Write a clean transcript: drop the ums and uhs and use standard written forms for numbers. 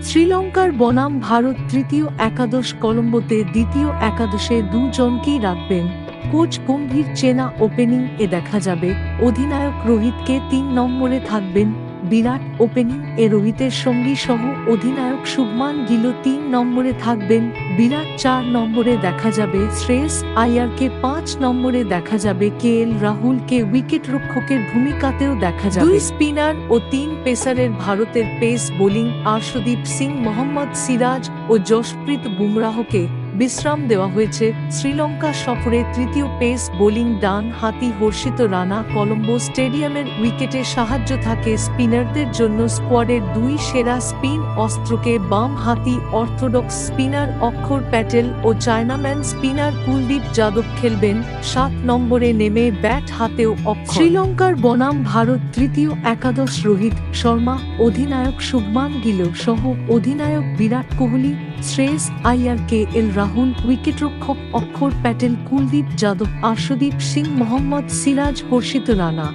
শ্রীলঙ্কার বনাম ভারত তৃতীয় একাদশ কলম্বোতে দ্বিতীয় একাদশে দুজনকেই রাখবেন কোচ গম্ভীর। চেনা ওপেনিং এ দেখা যাবে অধিনায়ক রোহিতকে ৩ নম্বরে থাকবেন বিরাট। ওপেনিং এ রোহিতের সঙ্গী সহ অধিনায়ক শুভমান গিল ৩ নম্বরে থাকবেন বিরাট। ৪ নম্বরে দেখা যাবে শ্রেয়স আইয়ারকে, ৫ নম্বরে দেখা যাবে রাহুলকে, উইকেটরক্ষকের ভূমিকাতেও দেখা যাবে ২ স্পিনার ও ৩ পেসারের ভারতের পেস বোলিং আর্শদীপ সিং, মোহাম্মদ সিরাজ ও জশপ্রীত বুমরাহকে বিশ্রাম দেওয়া হয়েছে। শ্রীলঙ্কা সফরে তৃতীয় পেস বোলিং ডান হাতি হর্ষিত রানা। কলম্বো স্টেডিয়ামের উইকেটে সাহায্য থাকে স্পিনারদের জন্য স্কোয়াডের ২ সেরা স্পিন অস্ত্রকে বাম হাতি অর্থোডক্স স্পিনার অক্ষর প্যাটেল ও চায়নাম্যান স্পিনার কুলদীপ যাদব খেলবেন। ৭ নম্বরে নেমে ব্যাট হাতেও অক্ষর। শ্রীলঙ্কার বনাম ভারত তৃতীয় একাদশ রোহিত শর্মা, অধিনায়ক শুভমান গিল সহ অধিনায়ক বিরাট কোহলি, শ্রেয়স আইয়ার, রাহুল, উইকেটরক্ষক অক্ষর প্যাটেল, কুলদীপ যাদব, আর্শদীপ সিং, মোহাম্মদ সিরাজ, হর্ষিত রানা।